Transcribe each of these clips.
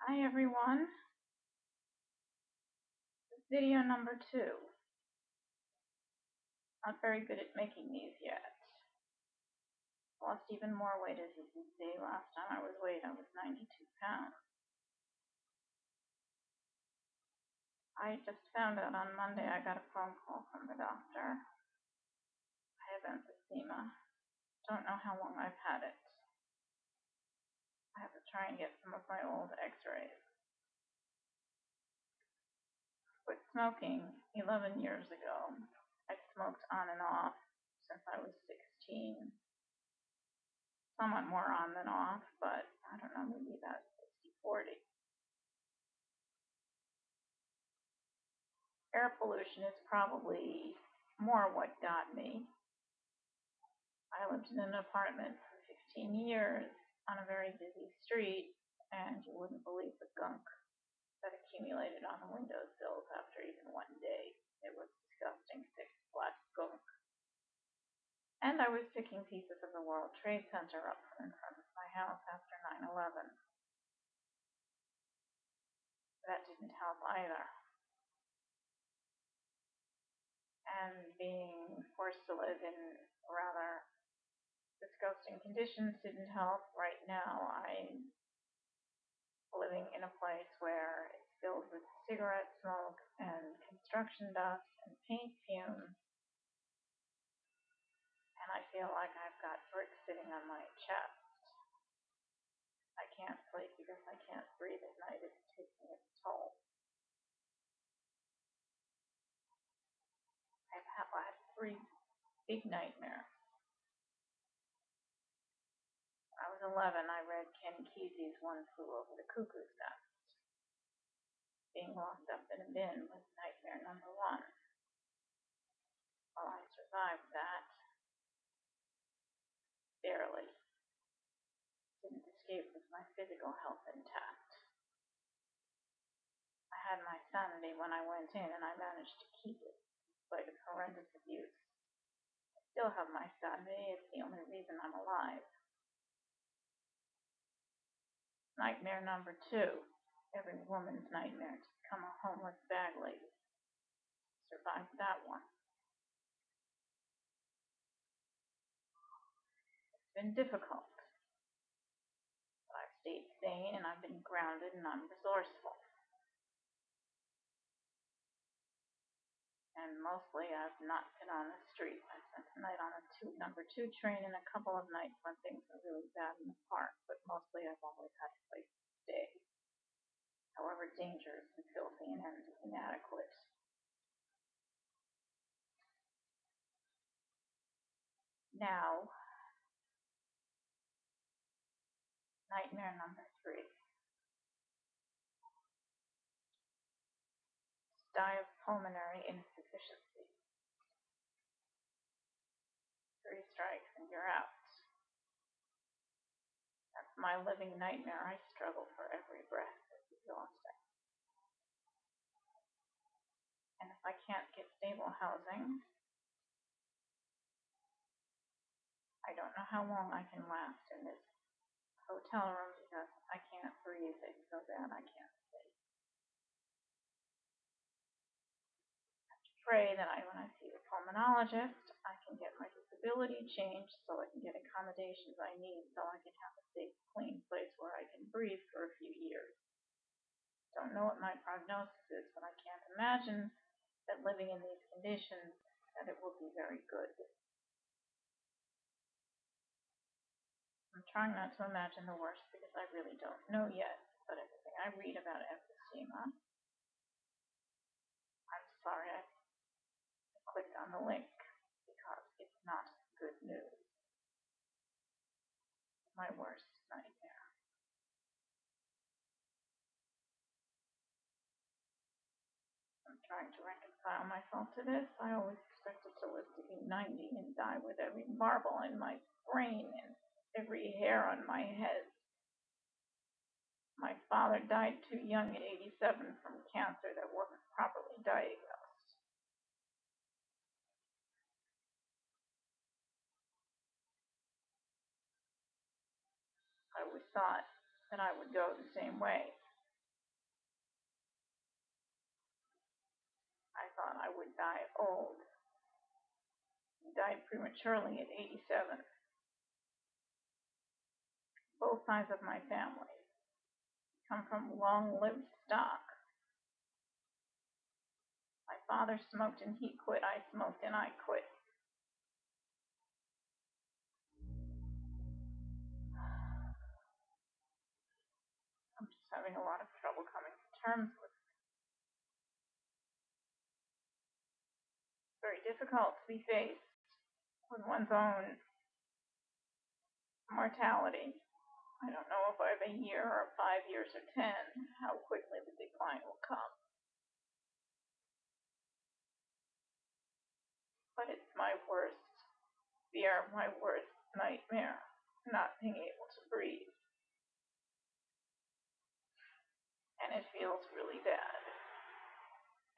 Hi everyone, video number 2. Not very good at making these yet. Lost even more weight, as you can see. Last time I was weighed, I was 92 pounds. I just found out on Monday I got a phone call from the doctor. I have emphysema. Don't know how long I've had it. I have to try and get some of my old x-rays. Quit smoking 11 years ago. I smoked on and off since I was 16. Somewhat more on than off, but I don't know, maybe about 60-40. Air pollution is probably more what got me. I lived in an apartment for 15 years on a very busy street, and you wouldn't believe the gunk that accumulated on the windowsills after even one day. It was disgusting, thick, black gunk. And I was picking pieces of the World Trade Center up from in front of my house after 9/11. That didn't help either. And being forced to live in rather disgusting conditions didn't help. Right now, I'm living in a place where it's filled with cigarette smoke and construction dust and paint fumes, and I feel like I've got bricks sitting on my chest. I can't sleep because I can't breathe at night. It's taking its toll. I've had 3 big nightmares. When I was 11, I read Ken Kesey's One Flew Over the Cuckoo's Nest. Being locked up in a bin was nightmare number 1. Well, I survived that. Barely. Didn't escape with my physical health intact. I had my sanity when I went in, and I managed to keep it, in spite of horrendous abuse. I still have my sanity. It's the only reason I'm alive. Nightmare number 2. Every woman's nightmare, to become a homeless bag lady. Survived that one. It's been difficult, but I've stayed sane, and I've been grounded, and I'm resourceful. And mostly I've not been on the street. I spent a night on a number 2 train and a couple of nights when things were really bad in the park, but mostly I've always had a place to stay, however dangerous and filthy and inadequate. Now, nightmare number 3. Die of pulmonary insufficiency. 3 strikes and you're out. That's my living nightmare. I struggle for every breath. It's exhausting. And if I can't get stable housing, I don't know how long I can last in this hotel room because I can't breathe. It's so bad I can't sleep. I have to pray that when I see the pulmonologist, I can get my disability changed so I can get accommodations I need so I can have a safe, clean place where I can breathe for a few years. Don't know what my prognosis is, but I can't imagine that living in these conditions that it will be very good. I'm trying not to imagine the worst because I really don't know yet, but everything I read about emphysema, I'm sorry I clicked on the link because it's not good news. My worst nightmare. I'm trying to reconcile myself to this. I always expected to live to be 90 and die with every marble in my brain and every hair on my head. My father died too young at 87 from cancer that wasn't properly diagnosed. I always thought that I would go the same way. thought I would die old. He died prematurely at 87. Both sides of my family come from long-lived stock. My father smoked and he quit. I smoked and I quit. I'm just having a lot of trouble coming to terms with it. It's very difficult to be faced with one's own mortality. I don't know if I have a year or 5 years or 10, how quickly the decline will come. But it's my worst fear, my worst nightmare, not being able to breathe. And it feels really bad.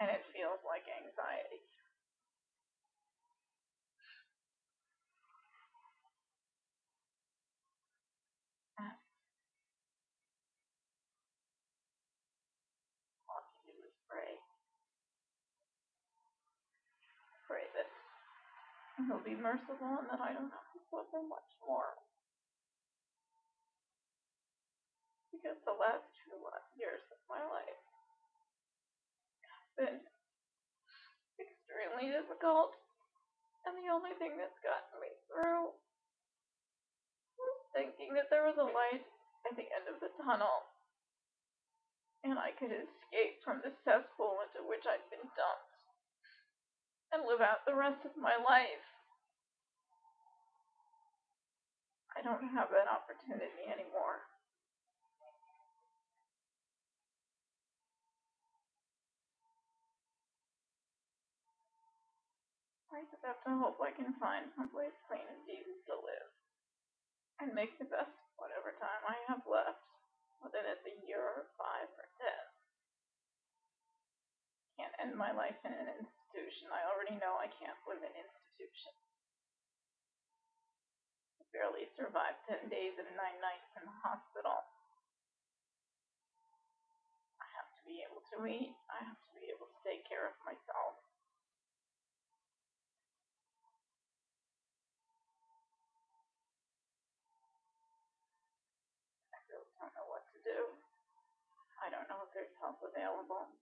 And it feels like anxiety. And all I can do is pray. Pray that he'll be merciful and that I don't have to suffer much more. Because the last 2 years of my life have been extremely difficult. And the only thing that's gotten me through was thinking that there was a light at the end of the tunnel. And I could escape from the cesspool into which I'd been dumped. And live out the rest of my life. I don't have that opportunity anymore. I just have to hope I can find someplace clean and decent to live. And make the best of whatever time I have left. Whether it's a year or 5 or 10. Can't end my life in an institution. I already know I can't live in institutions. I barely survived 10 days and 9 nights in the hospital. I have to be able to eat. I have to be able to take care of myself. I really don't know what to do. I don't know if there's help available.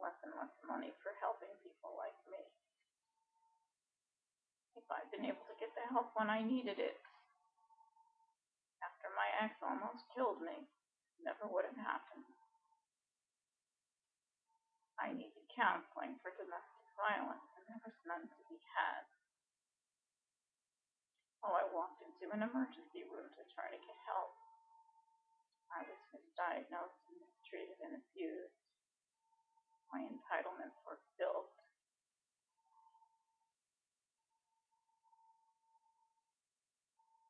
Less and less money for helping people like me. If I'd been able to get the help when I needed it, after my ex almost killed me, it never would have happened. I needed counseling for domestic violence, and there was none to be had. Oh, I walked into an emergency room to try to get help. I was misdiagnosed and mistreated and abused. My entitlements were filled.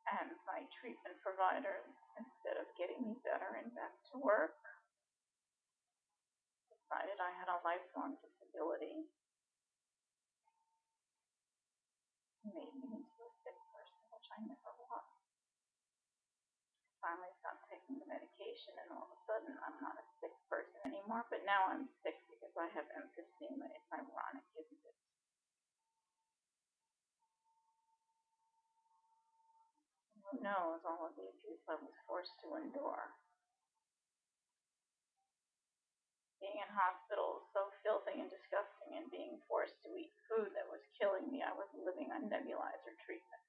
And my treatment providers, instead of getting me better and back to work, decided I had a lifelong disability. Made me into a sick person, which I never was. Finally stopped taking the medication, and all of a sudden I'm not a sick person anymore, but now I'm sick because I have emphysema. It's ironic, isn't it? Who knows all of the abuse I was forced to endure. Being in hospital was so filthy and disgusting, and being forced to eat food that was killing me. I was living on nebulizer treatment.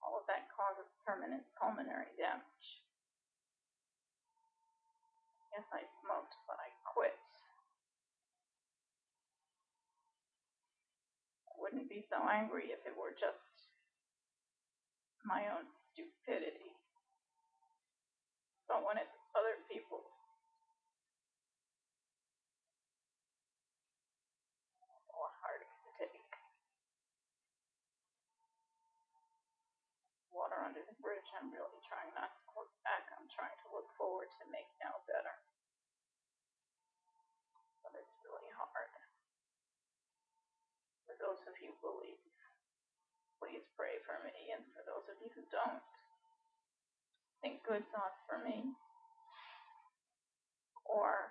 All of that causes permanent pulmonary damage. Yes, I smoked, but I quit. I wouldn't be so angry if it were just my own stupidity. But when it's other people's, it's a lot harder to take. Water under the bridge, I'm really trying not to look back. I'm trying to look forward to make now better. But it's really hard. For those of you who believe, please pray for me. And for those of you who don't, think good thoughts for me. Or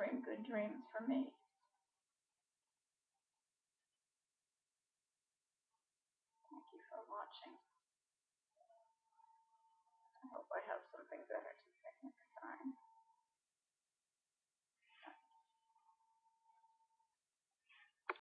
bring good dreams for me. Thank you for watching. I hope I have something better to